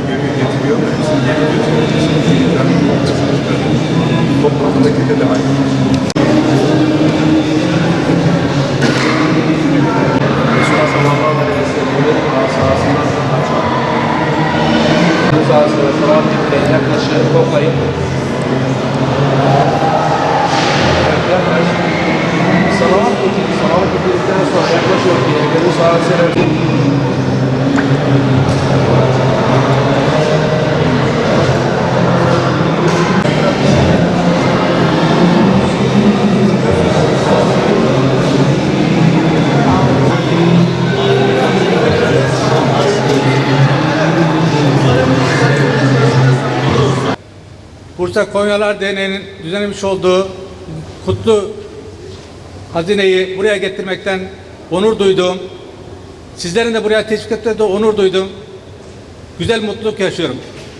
geri getiriyor. Bizim geri götürüyor. Bizim fiillerin ortasını çıkarıyor. Toplamındaki de aynı. Resulullah sallallahu aleyhi ve sellem'in sahasından kaçan. Bu sahasında salat etmeyi yaklaşık toplayın. Salavat edildikten sonra yaklaşıyor ki bu sahasına Bursa Konyalar Derneği'nin düzenlemiş olduğu kutlu hazineyi buraya getirmekten onur duydum. Sizlerin de buraya teşvik etmekte onur duydum. Güzel mutluluk yaşıyorum.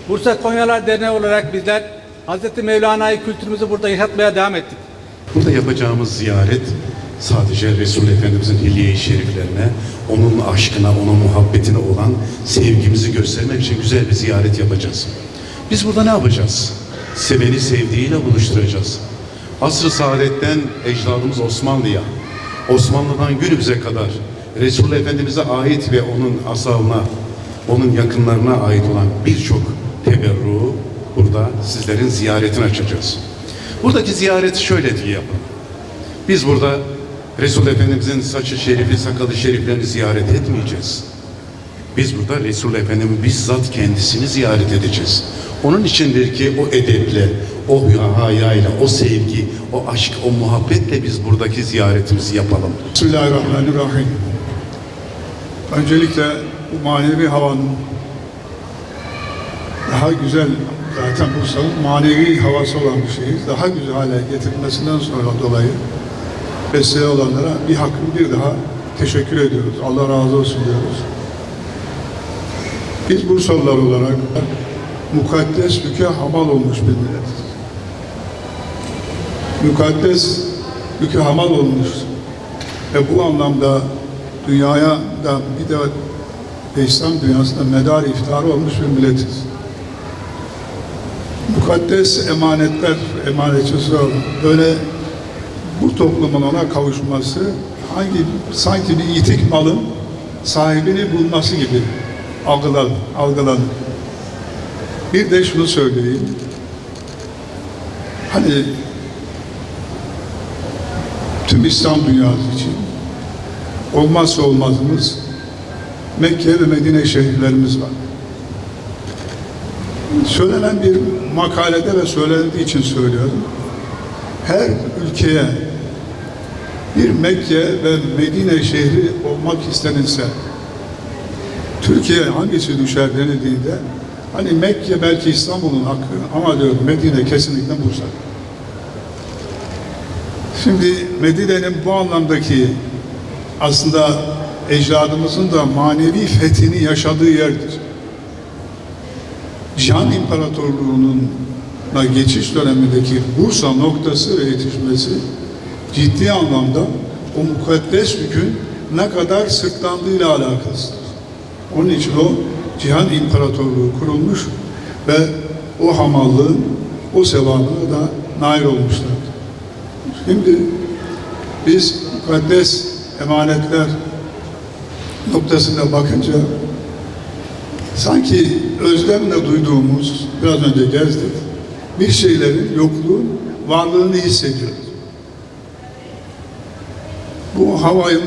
Bursa Konyalar Derneği olarak bizler Hazreti Mevlana'yı, kültürümüzü burada yaşatmaya devam ettik. Burada yapacağımız ziyaret sadece Resul Efendimizin hilye-i şeriflerine, onun aşkına, onun muhabbetine olan sevgimizi göstermek için güzel bir ziyaret yapacağız. Biz burada ne yapacağız? Seveni sevdiğiyle buluşturacağız. Asr-ı saadetten ecdadımız Osmanlı'ya, Osmanlı'dan günümüze kadar Resul Efendimiz'e ait ve onun ashabına, onun yakınlarına ait olan birçok teberruğu burada sizlerin ziyaretini açacağız. Buradaki ziyareti şöyle diye yapalım. Biz burada Resul Efendimiz'in saçı şerifi, sakalı şeriflerini ziyaret etmeyeceğiz. Biz burada Resul Efendimiz'in bizzat kendisini ziyaret edeceğiz. Onun içindir ki o edeple, o hayayla, o sevgi, o aşk, o muhabbetle biz buradaki ziyaretimizi yapalım. Bismillahirrahmanirrahim. Öncelikle bu manevi havanın daha güzel, zaten Bursa'nın manevi havası olan bir şeyi daha güzel hale getirilmesinden sonra dolayı vesile olanlara bir daha teşekkür ediyoruz. Allah razı olsun diyoruz. Biz Bursalılar olarak mukaddes yüke hamal olmuş bir milletiz. Mukaddes yüke hamal olmuş ve bu anlamda dünyaya da bir de İslam dünyasında medar iftiharı olmuş bir milletiz. Mukaddes emanetler, emanetçisi olan böyle bu toplumun ona kavuşması sanki bir itik malın sahibini bulması gibi algılanır. Bir de şunu söyleyeyim. Hani tüm İslam dünyası için olmazsa olmazımız Mekke ve Medine şehirlerimiz var. Söylenen bir makalede ve söylendiği için söylüyorum. Her ülkeye bir Mekke ve Medine şehri olmak istenilse Türkiye hangisi düşer denildiğinde hani Mekke belki İstanbul'un hakkı ama diyor Medine kesinlikle Bursa. Şimdi Medine'nin bu anlamdaki aslında ecdadımızın da manevi fethini yaşadığı yerdir. Cihan İmparatorluğu'nun geçiş dönemindeki Bursa noktası ve yetişmesi ciddi anlamda o mukaddes yükün ne kadar sırtlandığıyla alakasıdır. Onun için o Cihan İmparatorluğu kurulmuş ve o hamallığın, o sevabına da nail olmuşlardır. Şimdi biz mukaddes emanetler noktasına bakınca sanki özlemle duyduğumuz, biraz önce gezdik, bir şeylerin yokluğun varlığını hissediyoruz. Bu havanın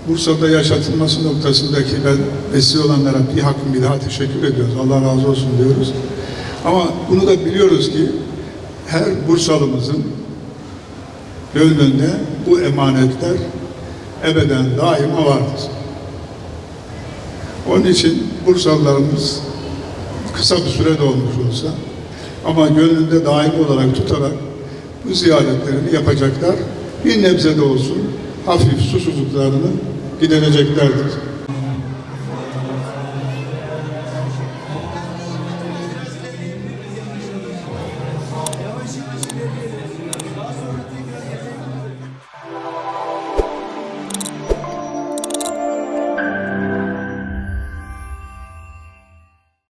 Bursa'da yaşatılması noktasındaki ben vesile olanlara bir daha teşekkür ediyoruz. Allah razı olsun diyoruz. Ama bunu da biliyoruz ki her Bursalımızın gönlünde bu emanetler ebeden daima vardır. Onun için Bursalılarımız kısa bir sürede olmuş olsa ama gönlünde daim olarak tutarak bu ziyaretlerini yapacaklar. Bir nebze de olsun hafif susuzluklarını gidereceklerdir.